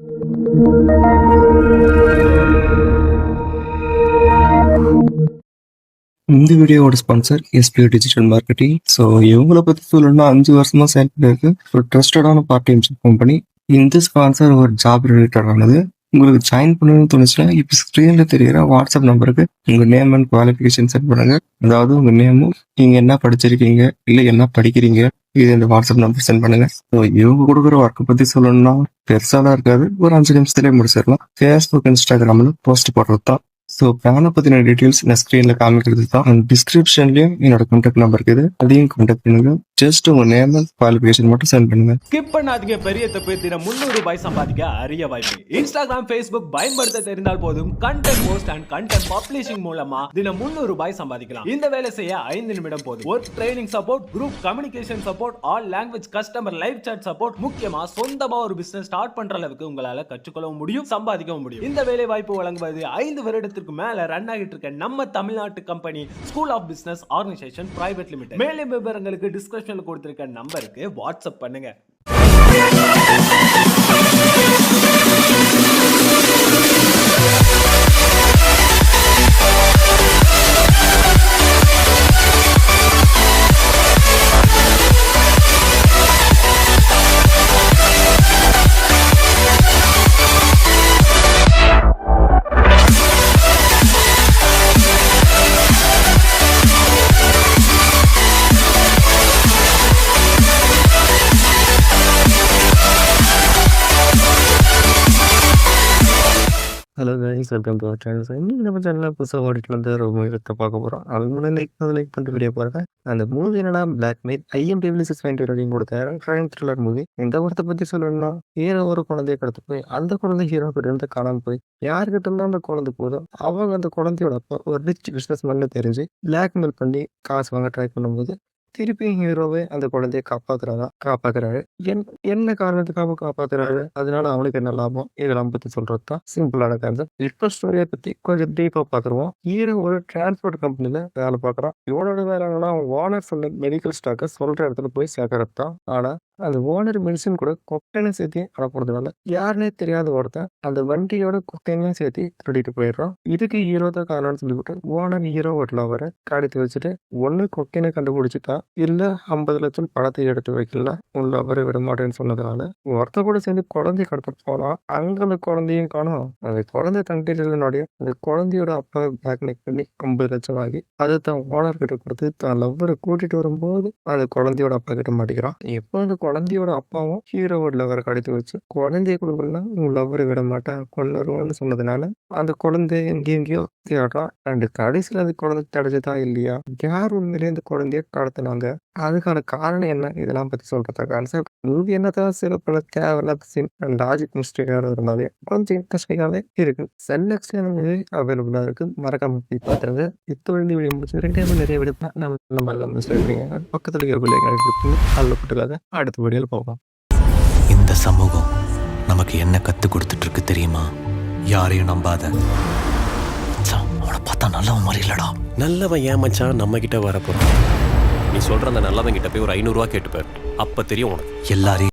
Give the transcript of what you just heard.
இந்த வீடியோவோட sponsor SPO digital marketing. So இவங்களை பற்றி சொல்லணும்னா 5 வருஷமா செயல்பட்டு இருக்கு ஒரு ட்ரஸ்டடான பார்ட் டைம் கம்பெனி. இந்த ஸ்பான்சர் ஒரு ஜாப் ரிலேட்டடானது. உங்களுக்கு ஜாயின் பண்ணணும்னு தோணுச்சுன்னா இப்போ ஸ்க்ரீன்ல தெரிகிற வாட்ஸ்அப் நம்பருக்கு உங்க நேம் அண்ட் குவாலிஃபிகேஷன் சென்ட் பண்ணுங்க. அதாவது உங்க நேமும் நீங்க என்ன படிச்சிருக்கீங்க இல்லை என்ன படிக்கிறீங்க இது இந்த வாட்ஸ்அப் நம்பர் சென்ட் பண்ணுங்க. ஸோ இவங்க கொடுக்குற ஒர்க்கை பத்தி சொல்லணும்னா பெருசாலாம் இருக்காது, ஒரு 5 நிமிஷத்துலேயே முடிச்சிடலாம். ஃபேஸ்புக் இன்ஸ்டாகிராமில் போஸ்ட் போடுறது தான். ஸோ பிளானை பற்றின டீட்டெயில்ஸ் நான் ஸ்க்ரீனில் காமிக்கிறது தான். அந்த டிஸ்கிரிப்ஷன்லேயும் என்னோட கான்டாக்ட் நம்பர் இருக்குது, அதையும் கான்டாக்ட் பண்ணுங்க. ஜஸ்ட் உங்க நேம் குவாலிஃபிகேஷன் மட்டும் சென்ட் பண்ணுங்க. ஸ்கிப் பண்ணாதீங்க. பெரிய தப்பு. தினம் 300 ரூபாய் சம்பாதிக்க அரிய வாய்ப்பு. இன்ஸ்டாகிராம், ஃபேஸ்புக் பயன்படுத்த தெரிந்தால் போதும். Content post and content publishing மூலமா தினம் 300 ரூபாய் சம்பாதிக்கலாம். இந்த வேலை செய்ய 5 நிமிடம் போதும். Work training support, group communication support, all language customer live chat support, முக்கியமா சொந்தமா ஒரு பிசினஸ் ஸ்டார்ட் பண்ற அளவுக்கு உங்களால கற்றுக்கொள்ளவும் முடியும், சம்பாதிக்கவும் முடியும். இந்த வேலை வாய்ப்பு வழங்குவது 5 வருடத்திற்கு மேல ரன் ஆகிட்டு இருக்க நம்ம தமிழ்நாட்டு company school of business organisation private limited. மேலும் விவரங்களுக்கு டிஸ்கிரிப்ஷன்ல கொடுத்திருக்க நம்பருக்கு வாட்ஸ்அப் பண்ணுங்க. Hello guys, welcome to our channel. இன்னைக்கு நம்ம சேனலில் புதுசாக ஓடிட்டு வந்து ஒரு மூவி பார்க்க போகிறோம். அதுக்கு முன்னாடி லைக் பண்ணிட்டு வீடியோ பாருங்க. அந்த மூவி என்னன்னா பிளாக்மெயில். IMDb 6.2 ரேட்டிங் கொடுத்தாரு. Crime thriller movie. இந்த படத்தை பற்றி சொல்லணும்னா, ஹீரோ ஒரு குழந்தைய கடத்து போய் அந்த குழந்தை ஹீரோ கிட்ட இருந்து காணாமல் போய் யாருக்கிட்ட இருந்தால் அந்த குழந்தை போதும் அவங்க அந்த குழந்தையோட அப்பா ஒரு ரிச் பிஸ்னஸ் மேன் தெரிஞ்சு பிளாக்மெயில் பண்ணி காசு வாங்க ட்ரை பண்ணும்போது திருப்பி ஹீரோவே அந்த குழந்தைய காப்பாத்துறாரு. என்ன காரணத்துக்காக காப்பாத்துறாரு, அதனால அவனுக்கு என்ன லாபம், இதெல்லாம் பத்தி சொல்றது தான் சிம்பிளான கான்செப்ட். இப்போ ஸ்டோரியை பத்தி கொஞ்சம் டீப்பா பாத்துருவோம். ஹீரோ ஒரு டிரான்ஸ்போர்ட் கம்பெனில வேலை பார்க்கறான். இவனோட வேலை என்னன்னா, ஓனர் சொன்ன மெடிக்கல் ஸ்டாக்கை சொல்ற இடத்துல போய் சேர்க்கறது தான். ஆனா அந்த ஓனர் மெடிசன் கூட கொக்கைனை சேர்த்து அனுப்புறதுனால யாருன்னே தெரியாத ஒருத்தன் அந்த வண்டியோட கொக்கைனையும் சேர்த்து திருடிட்டு போயிடுறான். இதுக்கு ஹீரோ தான் காரணம்னு சொல்லிவிட்டு ஓனர் ஹீரோ ஒரு லவரை கடத்தி வச்சுட்டு ஒன்னு கொக்கைனை கண்டுபிடிச்சிட்டா, இல்ல 50 லட்சம் பணத்தை எடுத்து வைக்கல உன் லவரை விட மாட்டேன்னு சொன்னதுனால ஒருத்த கூட சேர்ந்து குழந்தைய கடத்திட்டு போனா அங்க அந்த குழந்தையும் காணும். அந்த குழந்தை தங்கிட்டதுனாடிய அந்த குழந்தையோட அப்பாவை பிளாக்மெயில் பண்ணி 50 லட்சம் ஆகி அதை தான் ஓனர் கிட்ட கொடுத்து தான் லவ்வரை கூட்டிட்டு வரும்போது அந்த குழந்தையோட அப்பா கிட்ட மாட்டிக்கிறான். எப்போ அந்த குழந்தையோட அப்பாவும் ஹீரோவோட லவரை கடத்தி வச்சு குழந்தைய கொடுக்கலாம் உன் லவ்வரை விட மாட்டேன் கொள்ளருவான்னு சொன்னதுனால அந்த குழந்தை எங்கேயோ தேடுறான். அண்ட் கடைசியில் அந்த குழந்தை கிடைச்சதா இல்லையா, யார் உண்மையிலேயே அந்த குழந்தைய கடத்தினாங்க, அதுக்கான காரணம் என்ன, இதெல்லாம் பத்தி சொல்றதா கான்செப்ட். மூவி என்னதான் சில பல தேவையில்லாத சீன் அண்ட் லாஜிக் மிஸ்டேக்காக இருந்தாலே கொஞ்சம் இன்ட்ரெஸ்டிங்காகவே இருக்கு. செல்லக்ஷன் மூவி அவைலபிளா இருக்கு, மறக்காம போய் பார்த்துருங்க. இத்தோடு வீடியோ முடிச்சு 2 டைம் நிறைய வீடியோ நம்ம எல்லாம் மிஸ் ஆகிடுங்க. பக்கத்தில் இருக்கிற அதில் போட்டுக்காக அடுத்த வீடியோவில் போகலாம். இந்த சமூகம் நமக்கு என்ன கத்து கொடுத்துட்டு இருக்கு தெரியுமா? யாரையும் நம்பாத. அவனை பார்த்தா நல்லவன் மாதிரி இல்லடா. நல்லவன் ஏன் மச்சான் நம்ம கிட்ட வரப்போறான்? நீ சொல்ற அந்த நல்லவன் கிட்ட போய் ஒரு 500 ரூபா கேட்டுப்பாரு, அப்ப தெரியும் உனக்கு. எல்லாரையும்